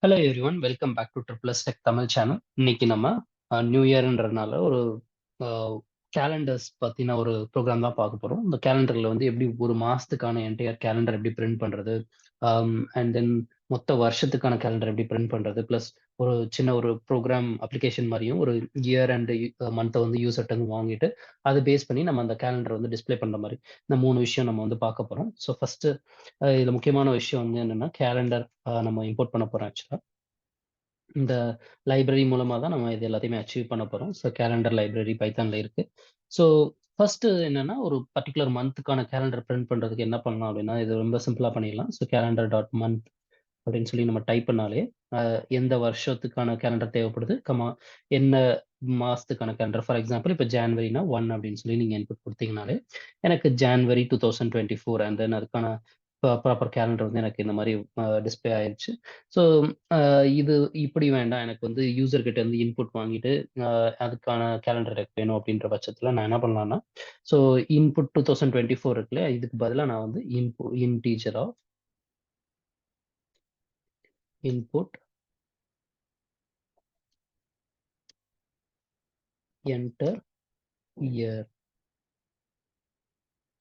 Hello everyone welcome back to triple S tech Tamil channel. இன்னைக்கு நம்ம new இயர்ன்றதுனால ஒரு calendars பத்தின ஒரு ப்ரோக்ராம் தான் பார்க்க போறோம். இந்த கேலண்டர்ல வந்து எப்படி ஒரு மாசத்துக்கான என்டையர் கேலண்டர் எப்படி பிரிண்ட் பண்றது, அண்ட் தென் மொத்த வருஷத்துக்கான கேலண்டர் எப்படி பிரிண்ட் பண்றது, பிளஸ் ஒரு சின்ன ஒரு ப்ரோக்ராம் அப்ளிகேஷன் மாதிரியும் ஒரு இயர் அண்ட் மந்த்தை வந்து யூசர்ட்ட இருந்து வாங்கிட்டு அதை பேஸ் பண்ணி நம்ம அந்த கேலண்டர் வந்து டிஸ்ப்ளே பண்ற மாதிரி இந்த 3 விஷயம் நம்ம வந்து பார்க்க போறோம். ஸோ ஃபர்ஸ்ட் இதுல முக்கியமான விஷயம் வந்து என்னன்னா கேலண்டர் நம்ம இம்போர்ட் பண்ண போறோம் ஆக்சுவலா. இந்த லைப்ரரி மூலமா தான் நம்ம இது எல்லாத்தையுமே அச்சீவ் பண்ண போறோம். ஸோ கேலண்டர் லைப்ரரி பைத்தான்ல இருக்கு. ஸோ ஃபர்ஸ்ட் என்னன்னா, ஒரு பர்ட்டிகுலர் மந்த்துக்கான கேலண்டர் பிரிண்ட் பண்றதுக்கு என்ன பண்ணலாம் அப்படின்னா, இது ரொம்ப சிம்பிளா பண்ணிடலாம். ஸோ கேலண்டர் டாட் மந்த் அப்படின்னு சொல்லி நம்ம டைப் பண்ணாலே, எந்த வருஷத்துக்கான கேலண்டர் தேவைப்படுது, என்ன மாசத்துக்கான கேலண்டர். ஃபார் எக்ஸாம்பிள் இப்ப ஜான்வரினா 1 அப்படின்னு சொல்லி நீங்க இன்புட் குடுத்தீங்கனாலே, எனக்கு ஜான்வரி 2024 அண்ட் தென் அதுக்கான ப்ராப்பர் கேலண்டர் வந்து எனக்கு இந்த மாரி டிஸ்ப்ளே ஆயிருச்சு. ஸோ இது இப்படி வேண்டாம். எனக்கு வந்து யூசர் கிட்ட இருந்து இன்புட் வாங்கிட்டு, அ அதுக்கான கேலண்டர் எனக்கு வேணும் அப்படின்ற பட்சத்தில நான் என்ன பண்ணலாம்னா, ஸோ இன்புட் 2024 இருக்கு இல்லையா? இதுக்கு பதிலா நான் வந்து integer of input enter year.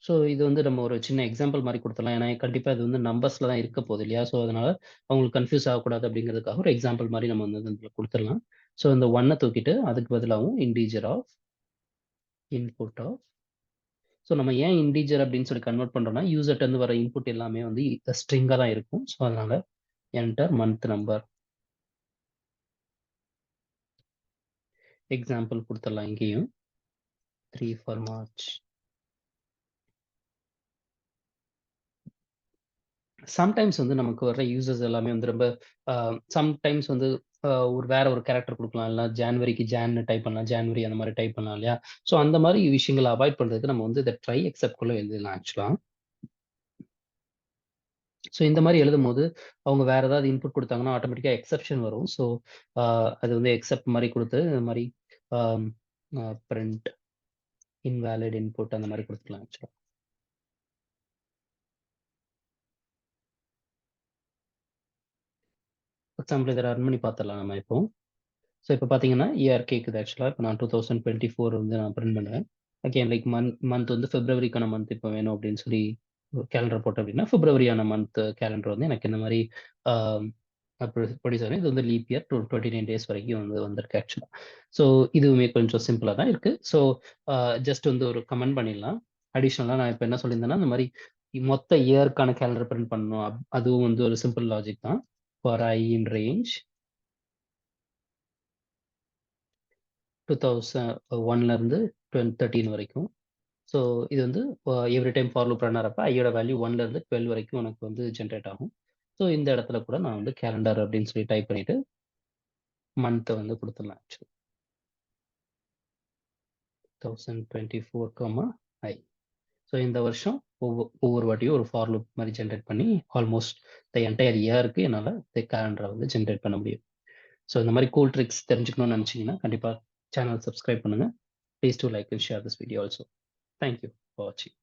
So இது வந்து நம்ம ஒரு சின்ன எக்ஸாம்பிள் மாரி குடுத்துடலாம். ஏன்னா கண்டிப்பா இது வந்து நம்பர்ஸ்ல தான் இருக்க போகுது இல்லையா? ஸோ அதனால அவங்களுக்கு கன்ஃப்யூஸ் ஆகக்கூடாது அப்படிங்கிறதுக்காக ஒரு எக்ஸாம்பிள் மாரி நம்ம வந்து இதுல குடுத்துடலாம். ஸோ இந்த 1 தூக்கிட்டு அதுக்கு பதிலாவும் integer of input of. So நம்ம ஏன் இன்டிஜர் அப்படின்னு சொல்லி கன்வெர்ட் பண்றோம்னா, யூசர்ட்ட இருந்து வர இன்புட் எல்லாமே வந்து ஸ்ட்ரிங்கா தான் இருக்கும். ஸோ அதனால என்டர் மந்த் நம்பர். எக்ஸாம்பிள் குடுத்துடலாம் இங்கேயும். 3 ஃபார் மார்ச். சம்டைம்ஸ் வந்து நமக்கு வர்ற யூசர்ஸ் எல்லாமே வந்து ரொம்ப அ சம்டைம்ஸ் வந்து ஒரு வேற ஒரு கேரக்டர் குடுக்கலாம். இல்ல ஜான்வரிக்கு ஜான்னு டைப் பண்ணலாம். ஜான்வரி அந்த மாரி டைப் பண்ணலாம் இல்லையா? ஸோ அந்த மாரி விஷயங்கள அவாய்ட் பண்றதுக்கு நம்ம வந்து இத ட்ரை எக்செப்ட் குள்ள எழுதிடலாம் ஆக்சுவலா. ஸோ இந்த மாரி எழுதும்போது, அவங்க வேற ஏதாவது இன்புட் குடுத்தாங்கன்னா, ஆட்டோமேட்டிக்கா எக்செப்ஷன் வரும். ஸோ அ அது வந்து எக்செப்ட் மாரி குடுத்து, இந்த மாரி அம் பிரிண்ட் இன்வாலிட் இன்புட் அந்த மாரி குடுத்துக்கலாம் ஆக்சுவலா. எக்ஸாம்பிள் இத ரன் பண்ணி பார்த்துடலாம் நம்ம இப்போ. ஸோ இப்ப பார்த்தீங்கன்னா, இயர் கேக்குது ஆக்சுவலா. இப்ப நான் 2024 வந்து நான் பிரிண்ட் பண்ணுவேன். அகெயின் லைக் மந்த் வந்து பிப்ரவரிக்கான மந்த் இப்ப வேணும் அப்படின்னு சொல்லி கேலண்டர் போட்டேன் அப்படின்னா, பிப்ரவரியான மந்த் கேலண்டர் வந்து எனக்கு இந்த மாரி ஆ ப்ரொடியூஸ் ஆகும். இது வந்து லீப் இயர் 29 டேஸ் வரைக்கும் வந்து வந்திருக்கு ஆக்சுவலா. ஸோ இதுவுமே கொஞ்சம் சிம்பிளா தான் இருக்கு. ஸோ ஜஸ்ட் வந்து ஒரு கமெண்ட் பண்ணிடலாம். அடிஷனலா நான் இப்ப என்ன சொல்லியிருந்தேன்னா, இந்த மாரி மொத்த இயர்க்கான கேலண்டர் பிரிண்ட் பண்ணணும். அதுவும் வந்து ஒரு சிம்பிள் லாஜிக் தான். ஃபார் ஐ இன் ரேஞ்ச் 2001ல இருந்து 13 வரைக்கும். ஸோ இது வந்து every time for loop run ஆறப்ப ஐயோட வேல்யூ 1ல இருந்து 12 வரைக்கும் எனக்கு வந்து ஜெனரேட் ஆகும். ஸோ இந்த இடத்துல கூட நான் வந்து கேலண்டர் அப்படின்னு சொல்லி டைப் பண்ணிட்டு மந்த்த வந்து குடுத்துடலாம் ஆக்சுவலி. 2024, ஐ. ஸோ இந்த வருஷம் ஒவ்வொரு வாட்டியும் ஒரு ஃபார் லூப் மாரி ஜெனரேட் பண்ணி ஆல்மோஸ்ட் என்டையர் இயருக்கு என்னால கேலண்டர வந்து ஜெனரேட் பண்ண முடியும். ஸோ இந்த மாரி கூல் ட்ரிக்ஸ் தெரிஞ்சுக்கணும்னு நினைச்சீங்கன்னா, கண்டிப்பா சேனல் சப்ஸ்கிரைப் பண்ணுங்க. Please do like and share this video also. Thank you for வாட்சிங்.